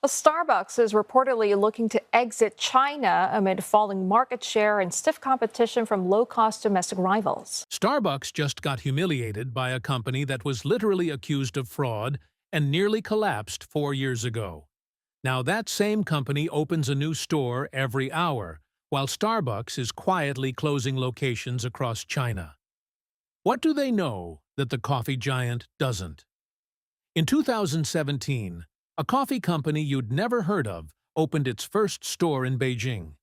Well, Starbucks is reportedly looking to exit China amid falling market share and stiff competition from low-cost domestic rivals. Starbucks just got humiliated by a company that was literally accused of fraud and nearly collapsed 4 years ago. Now that same company opens a new store every hour, while Starbucks is quietly closing locations across China. What do they know that the coffee giant doesn't? In 2017, a coffee company you'd never heard of opened its first store in Beijing.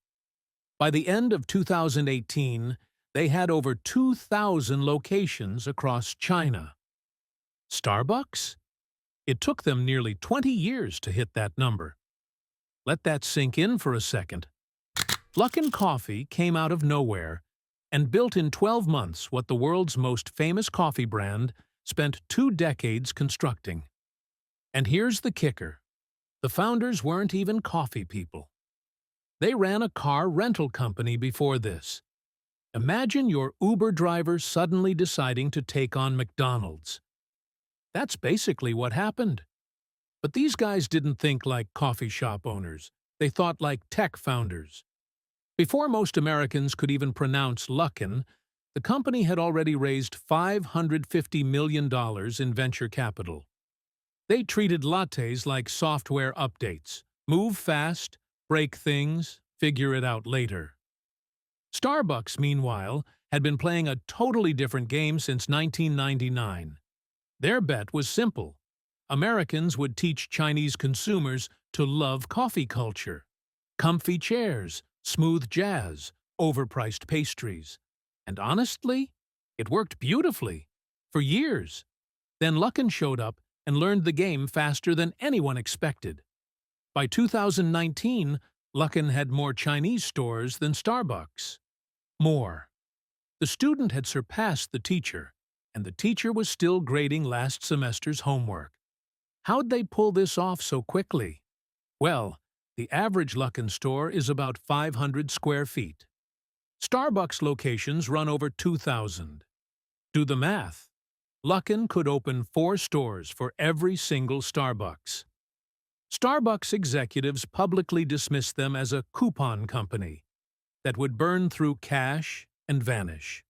By the end of 2018, they had over 2,000 locations across China. Starbucks? It took them nearly 20 years to hit that number. Let that sink in for a second. Luckin Coffee came out of nowhere and built in 12 months what the world's most famous coffee brand spent 2 decades constructing. And here's the kicker. The founders weren't even coffee people. They ran a car rental company before this. Imagine your Uber driver suddenly deciding to take on McDonald's. That's basically what happened. But these guys didn't think like coffee shop owners. They thought like tech founders. Before most Americans could even pronounce Luckin, the company had already raised $550 million in venture capital. They treated lattes like software updates. Move fast, break things, figure it out later. Starbucks, meanwhile, had been playing a totally different game since 1999. Their bet was simple. Americans would teach Chinese consumers to love coffee culture. Comfy chairs, smooth jazz, overpriced pastries. And honestly, it worked beautifully. For years. Then Luckin showed up and learned the game faster than anyone expected. By 2019, Luckin had more Chinese stores than Starbucks. More. The student had surpassed the teacher, and the teacher was still grading last semester's homework. How'd they pull this off so quickly? Well, the average Luckin store is about 500 square feet. Starbucks locations run over 2,000. Do the math. Luckin could open 4 stores for every single Starbucks. Starbucks executives publicly dismissed them as a coupon company that would burn through cash and vanish.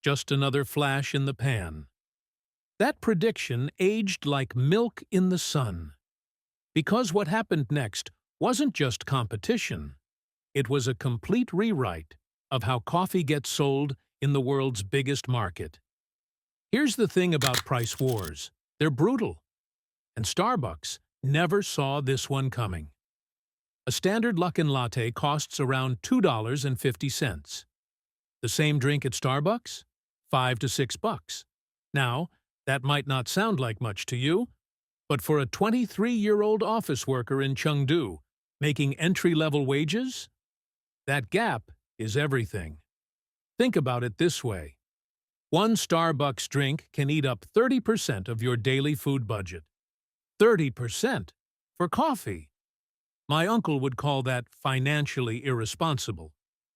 Just another flash in the pan. That prediction aged like milk in the sun. Because what happened next wasn't just competition. It was a complete rewrite of how coffee gets sold in the world's biggest market. Here's the thing about price wars. They're brutal. And Starbucks never saw this one coming. A standard Luckin latte costs around $2.50. The same drink at Starbucks? $5 to $6. Now, that might not sound like much to you, but for a 23-year-old office worker in Chengdu making entry-level wages, that gap is everything. Think about it this way. One Starbucks drink can eat up 30% of your daily food budget. 30% for coffee. My uncle would call that financially irresponsible,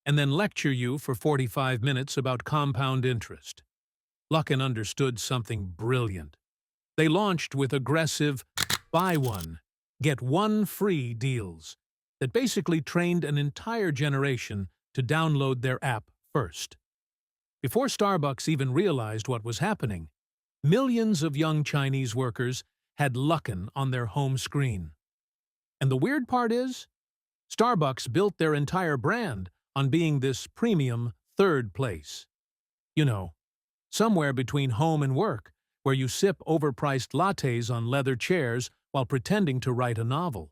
and then lecture you for 45 minutes about compound interest. Luckin understood something brilliant. They launched with aggressive buy one, get one free deals that basically trained an entire generation to download their app first. Before Starbucks even realized what was happening, millions of young Chinese workers had Luckin on their home screen. And the weird part is, Starbucks built their entire brand on being this premium third place. You know, somewhere between home and work, where you sip overpriced lattes on leather chairs while pretending to write a novel.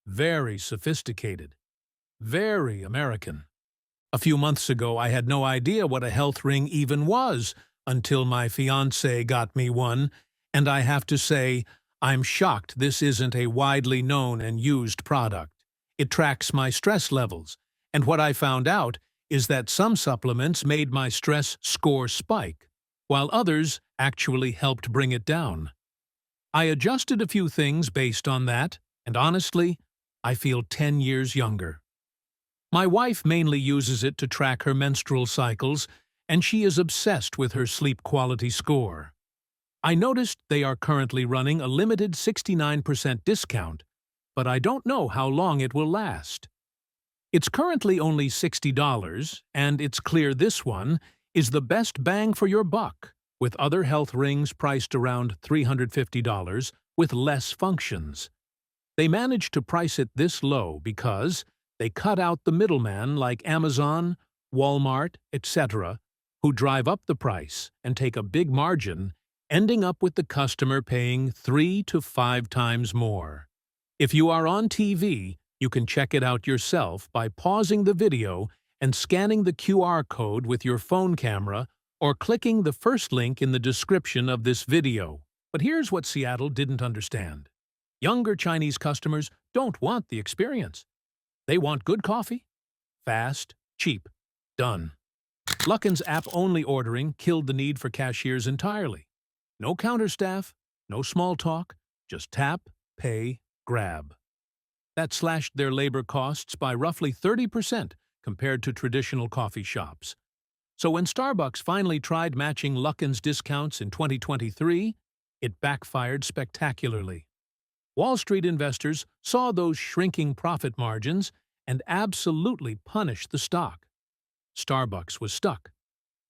Very sophisticated. Very American. A few months ago, I had no idea what a health ring even was until my fiancé got me one, and I have to say, I'm shocked this isn't a widely known and used product. It tracks my stress levels, and what I found out is that some supplements made my stress score spike, while others actually helped bring it down. I adjusted a few things based on that, and honestly, I feel 10 years younger. My wife mainly uses it to track her menstrual cycles, and she is obsessed with her sleep quality score. I noticed they are currently running a limited 69% discount, but I don't know how long it will last. It's currently only $60, and it's clear this one is the best bang for your buck, with other health rings priced around $350 with less functions. They managed to price it this low because they cut out the middleman like Amazon, Walmart, etc., who drive up the price and take a big margin, ending up with the customer paying 3 to 5 times more. If you are on TV, you can check it out yourself by pausing the video and scanning the QR code with your phone camera or clicking the first link in the description of this video. But here's what Seattle didn't understand. Younger Chinese customers don't want the experience. They want good coffee, fast, cheap, done. Luckin's app-only ordering killed the need for cashiers entirely. No counter staff, no small talk, just tap, pay, grab. That slashed their labor costs by roughly 30% compared to traditional coffee shops. So when Starbucks finally tried matching Luckin's discounts in 2023, it backfired spectacularly. Wall Street investors saw those shrinking profit margins and absolutely punished the stock. Starbucks was stuck.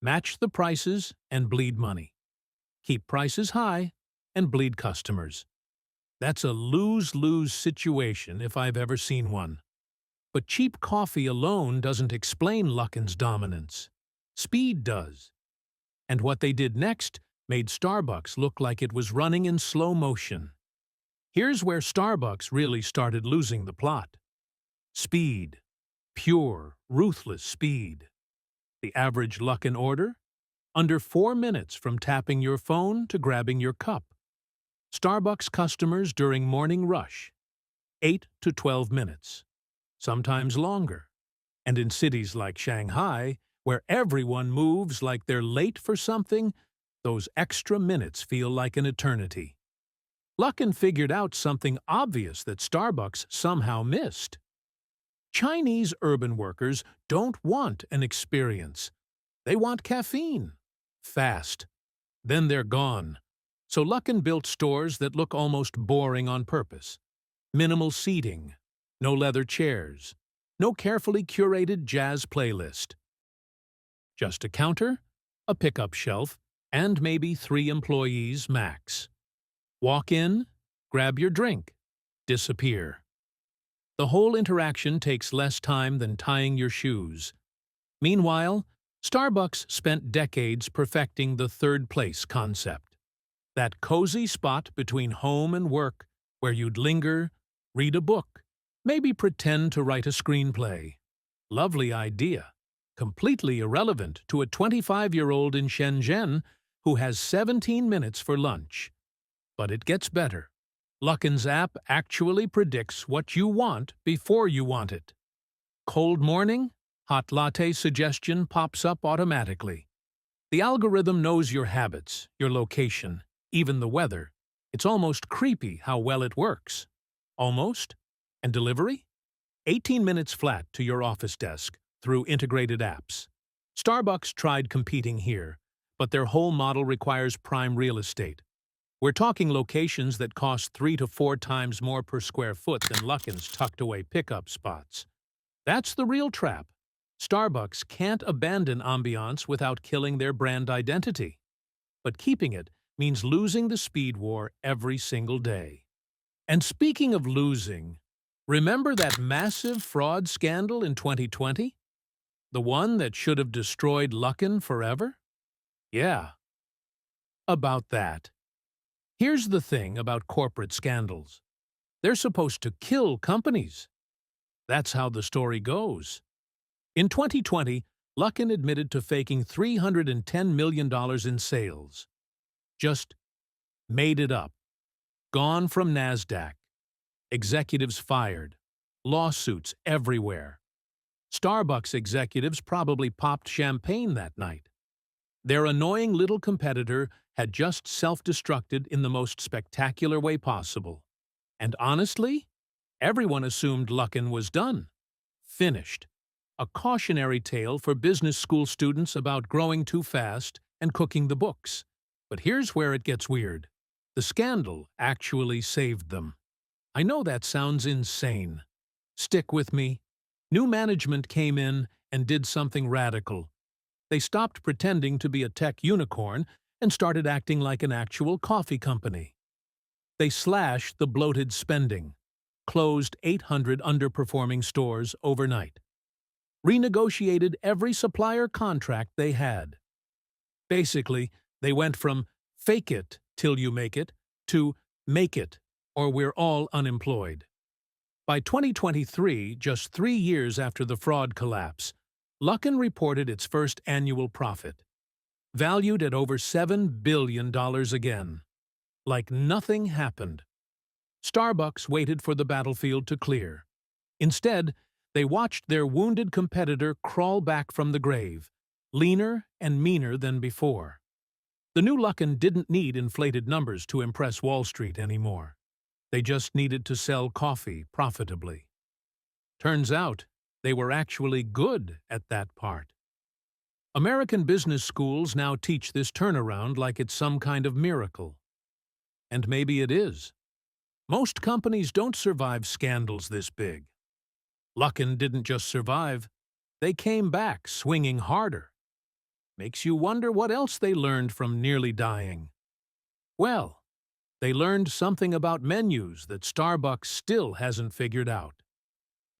Match the prices and bleed money. Keep prices high and bleed customers. That's a lose-lose situation if I've ever seen one. But cheap coffee alone doesn't explain Luckin's dominance. Speed does. And what they did next made Starbucks look like it was running in slow motion. Here's where Starbucks really started losing the plot. Speed. Pure, ruthless speed. The average Luckin order? Under 4 minutes from tapping your phone to grabbing your cup. Starbucks customers during morning rush? 8 to 12 minutes. Sometimes longer. And in cities like Shanghai, where everyone moves like they're late for something, those extra minutes feel like an eternity. Luckin figured out something obvious that Starbucks somehow missed. Chinese urban workers don't want an experience. They want caffeine. Fast. Then they're gone. So Luckin built stores that look almost boring on purpose. Minimal seating. No leather chairs. No carefully curated jazz playlist. Just a counter, a pickup shelf, and maybe 3 employees max. Walk in, grab your drink, disappear. The whole interaction takes less time than tying your shoes. Meanwhile, Starbucks spent decades perfecting the third place concept. That cozy spot between home and work where you'd linger, read a book, maybe pretend to write a screenplay. Lovely idea. Completely irrelevant to a 25-year-old in Shenzhen who has 17 minutes for lunch. But it gets better. Luckin's app actually predicts what you want before you want it. Cold morning? Hot latte suggestion pops up automatically. The algorithm knows your habits, your location, even the weather. It's almost creepy how well it works. Almost? And delivery? 18 minutes flat to your office desk through integrated apps. Starbucks tried competing here, but their whole model requires prime real estate. We're talking locations that cost 3 to 4 times more per square foot than Luckin's tucked-away pickup spots. That's the real trap. Starbucks can't abandon ambiance without killing their brand identity. But keeping it means losing the speed war every single day. And speaking of losing, remember that massive fraud scandal in 2020? The one that should have destroyed Luckin forever? Yeah. About that. Here's the thing about corporate scandals. They're supposed to kill companies. That's how the story goes. In 2020, Luckin admitted to faking $310 million in sales. Just made it up. Gone from NASDAQ. Executives fired. Lawsuits everywhere. Starbucks executives probably popped champagne that night. Their annoying little competitor had just self-destructed in the most spectacular way possible. And honestly, everyone assumed Luckin was done. Finished. A cautionary tale for business school students about growing too fast and cooking the books. But here's where it gets weird. The scandal actually saved them. I know that sounds insane. Stick with me. New management came in and did something radical. They stopped pretending to be a tech unicorn and started acting like an actual coffee company. They slashed the bloated spending, closed 800 underperforming stores overnight, renegotiated every supplier contract they had. Basically, they went from fake it till you make it to make it or we're all unemployed. By 2023, just 3 years after the fraud collapse, Luckin reported its first annual profit, valued at over $7 billion again. Like nothing happened. Starbucks waited for the battlefield to clear. Instead, they watched their wounded competitor crawl back from the grave, leaner and meaner than before. The new Luckin didn't need inflated numbers to impress Wall Street anymore. They just needed to sell coffee profitably. Turns out, they were actually good at that part. American business schools now teach this turnaround like it's some kind of miracle. And maybe it is. Most companies don't survive scandals this big. Luckin didn't just survive, they came back swinging harder. Makes you wonder what else they learned from nearly dying. Well, they learned something about menus that Starbucks still hasn't figured out.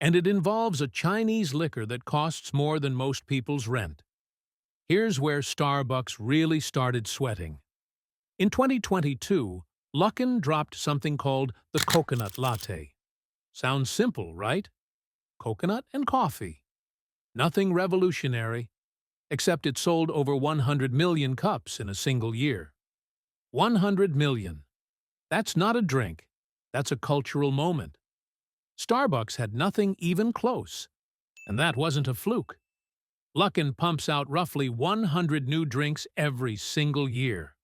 And it involves a Chinese liquor that costs more than most people's rent. Here's where Starbucks really started sweating. In 2022, Luckin dropped something called the coconut latte. Sounds simple, right? Coconut and coffee. Nothing revolutionary, except it sold over 100 million cups in a single year. 100 million. That's not a drink. That's a cultural moment. Starbucks had nothing even close. And that wasn't a fluke. Luckin pumps out roughly 100 new drinks every single year.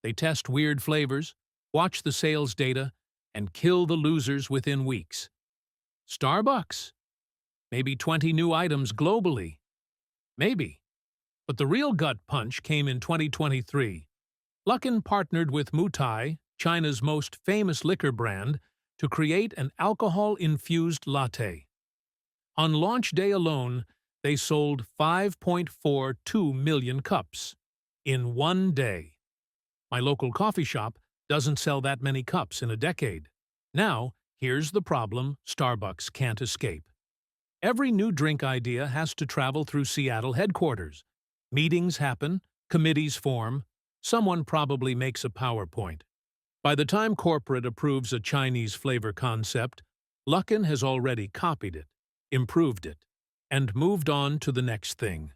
They test weird flavors, watch the sales data, and kill the losers within weeks. Starbucks? Maybe 20 new items globally. Maybe. But the real gut punch came in 2023. Luckin partnered with Mutai, China's most famous liquor brand, to create an alcohol-infused latte. On launch day alone, they sold 5.42 million cups. In one day. My local coffee shop doesn't sell that many cups in a decade. Now, here's the problem Starbucks can't escape. Every new drink idea has to travel through Seattle headquarters. Meetings happen, committees form, someone probably makes a PowerPoint. By the time corporate approves a Chinese flavor concept, Luckin has already copied it, improved it, and moved on to the next thing.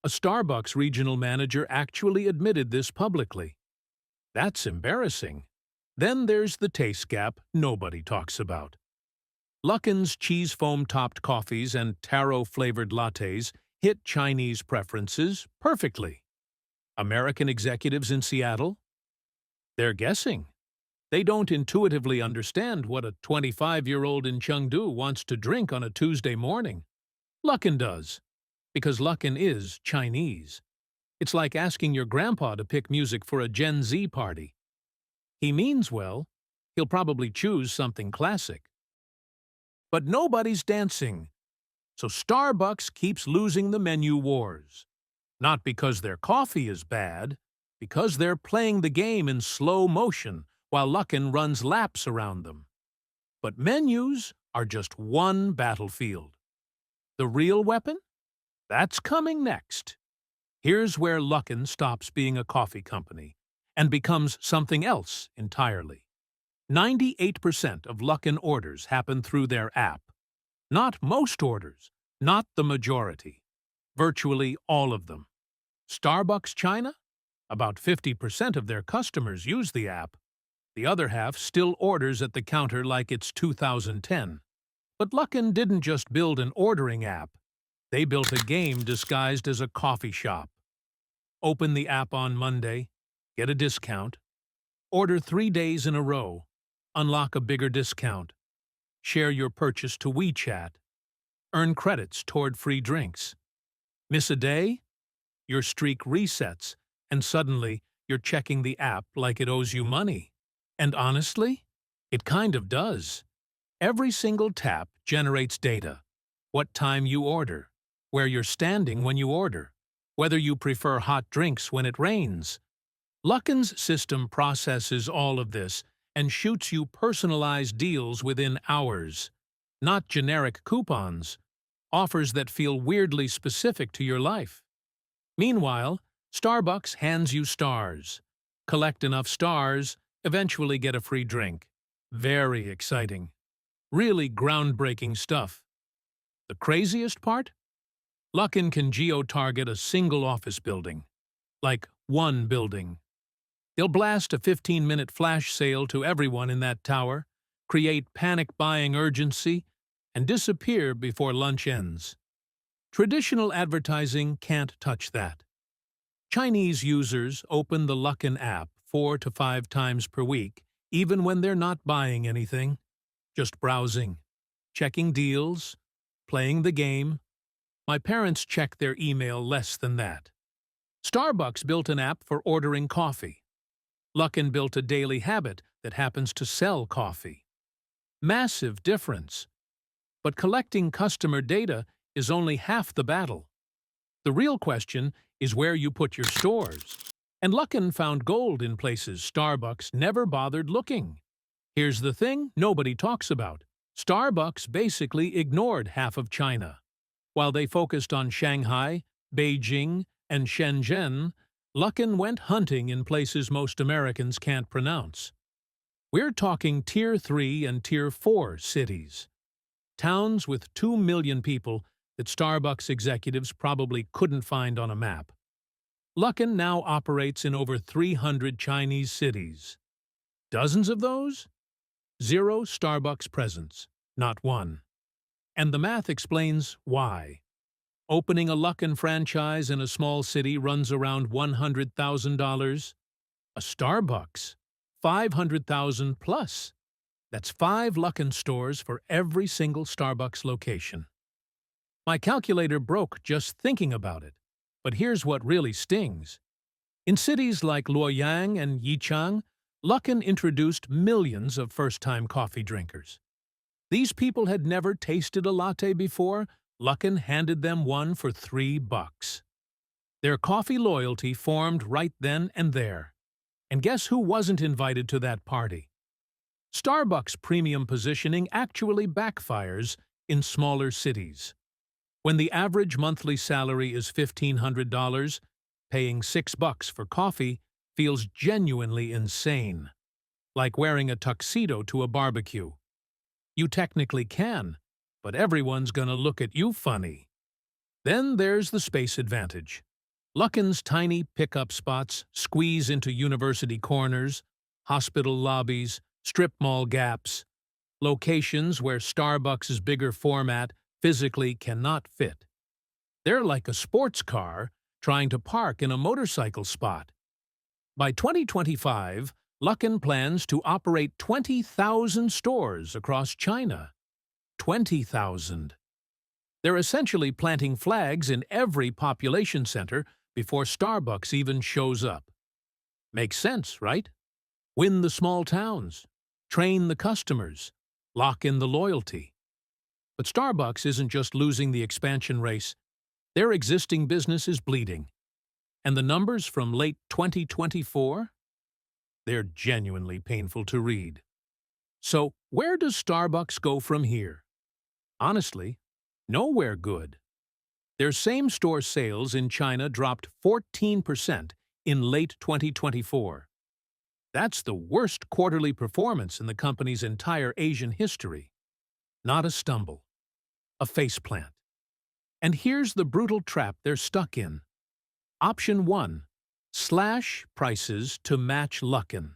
A Starbucks regional manager actually admitted this publicly. That's embarrassing. Then there's the taste gap nobody talks about. Luckin's cheese foam-topped coffees and taro-flavored lattes hit Chinese preferences perfectly. American executives in Seattle? They're guessing. They don't intuitively understand what a 25-year-old in Chengdu wants to drink on a Tuesday morning. Luckin does, because Luckin is Chinese. It's like asking your grandpa to pick music for a Gen Z party. He means well. He'll probably choose something classic. But nobody's dancing, so Starbucks keeps losing the menu wars. Not because their coffee is bad, because they're playing the game in slow motion while Luckin runs laps around them. But menus are just one battlefield. The real weapon? That's coming next. Here's where Luckin stops being a coffee company and becomes something else entirely. 98% of Luckin orders happen through their app. Not most orders, not the majority. Virtually all of them. Starbucks China? About 50% of their customers use the app. The other half still orders at the counter like it's 2010. But Luckin didn't just build an ordering app. They built a game disguised as a coffee shop. Open the app on Monday, get a discount. Order 3 days in a row, unlock a bigger discount. Share your purchase to WeChat. Earn credits toward free drinks. Miss a day? Your streak resets, and suddenly you're checking the app like it owes you money. And honestly, It kind of does. Every single tap generates data. What time you order, where you're standing when you order, whether you prefer hot drinks when it rains. Luckin's system processes all of this and shoots you personalized deals within hours. Not generic coupons, offers that feel weirdly specific to your life. Meanwhile, Starbucks hands you stars. Collect enough stars, eventually get a free drink. Very exciting. Really groundbreaking stuff. The craziest part? Luckin can geo-target a single office building. Like one building. They'll blast a 15-minute flash sale to everyone in that tower, create panic-buying urgency, and disappear before lunch ends. Traditional advertising can't touch that. Chinese users open the Luckin app 4 to 5 times per week, even when they're not buying anything, just browsing, checking deals, playing the game. My parents check their email less than that. Starbucks built an app for ordering coffee. Luckin built a daily habit that happens to sell coffee. Massive difference. But collecting customer data is only half the battle. The real question is where you put your stores. And Luckin found gold in places Starbucks never bothered looking. Here's the thing nobody talks about. Starbucks basically ignored half of China. While they focused on Shanghai, Beijing, and Shenzhen, Luckin went hunting in places most Americans can't pronounce. We're talking Tier 3 and Tier 4 cities. Towns with 2 million people that Starbucks executives probably couldn't find on a map. Luckin now operates in over 300 Chinese cities. Dozens of those? 0 Starbucks presence, not one. And the math explains why. Opening a Luckin franchise in a small city runs around $100,000. A Starbucks, $500,000 plus. That's 5 Luckin stores for every single Starbucks location. My calculator broke just thinking about it. But here's what really stings. In cities like Luoyang and Yichang, Luckin introduced millions of first-time coffee drinkers. These people had never tasted a latte before. Luckin handed them one for $3. Their coffee loyalty formed right then and there. And guess who wasn't invited to that party? Starbucks' premium positioning actually backfires in smaller cities. When the average monthly salary is $1,500, paying $6 for coffee feels genuinely insane. Like wearing a tuxedo to a barbecue. You technically can, but everyone's gonna look at you funny. Then there's the space advantage. Luckin's tiny pickup spots squeeze into university corners, hospital lobbies, strip mall gaps, locations where Starbucks' bigger format physically cannot fit. They're like a sports car trying to park in a motorcycle spot. By 2025, Luckin plans to operate 20,000 stores across China. 20,000. They're essentially planting flags in every population center before Starbucks even shows up. Makes sense, right? Win the small towns, train the customers, lock in the loyalty. But Starbucks isn't just losing the expansion race. Their existing business is bleeding. And the numbers from late 2024? They're genuinely painful to read. So, where does Starbucks go from here? Honestly, nowhere good. Their same-store sales in China dropped 14% in late 2024. That's the worst quarterly performance in the company's entire Asian history. Not a stumble. A faceplant. And here's the brutal trap they're stuck in. Option 1. Slash prices to match Luckin.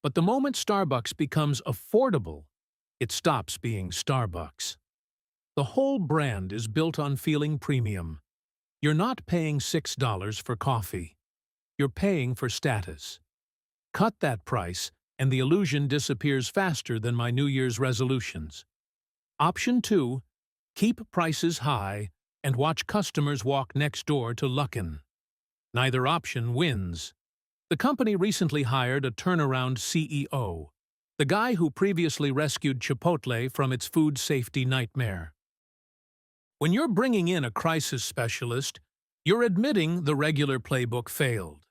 But the moment Starbucks becomes affordable, it stops being Starbucks. The whole brand is built on feeling premium. You're not paying $6 for coffee. You're paying for status. Cut that price, and the illusion disappears faster than my New Year's resolutions. Option 2. Keep prices high and watch customers walk next door to Luckin. Neither option wins. The company recently hired a turnaround CEO. the guy who previously rescued Chipotle from its food safety nightmare. When you're bringing in a crisis specialist, you're admitting the regular playbook failed.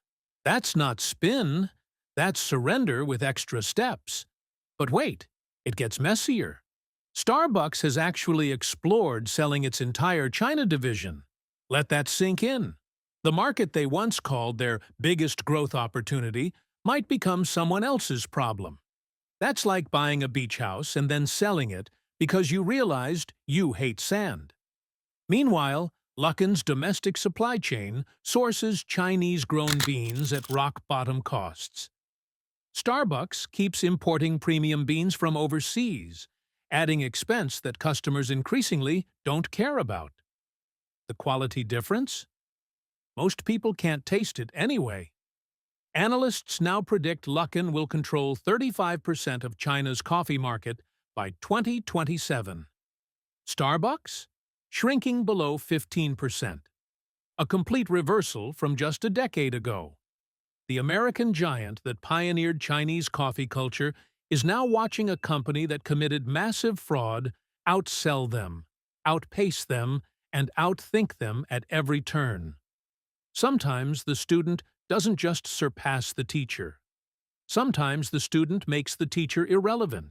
That's not spin, that's surrender with extra steps. But wait, it gets messier. Starbucks has actually explored selling its entire China division. Let that sink in. The market they once called their biggest growth opportunity might become someone else's problem. That's like buying a beach house and then selling it because you realized you hate sand. Meanwhile, Luckin's domestic supply chain sources Chinese-grown beans at rock-bottom costs. Starbucks keeps importing premium beans from overseas, adding expense that customers increasingly don't care about. The quality difference? Most people can't taste it anyway. Analysts now predict Luckin will control 35% of China's coffee market by 2027. Starbucks? Shrinking below 15%. A complete reversal from just a decade ago. The American giant that pioneered Chinese coffee culture is now watching a company that committed massive fraud outsell them, outpace them, and outthink them at every turn. Sometimes the student doesn't just surpass the teacher. Sometimes the student makes the teacher irrelevant.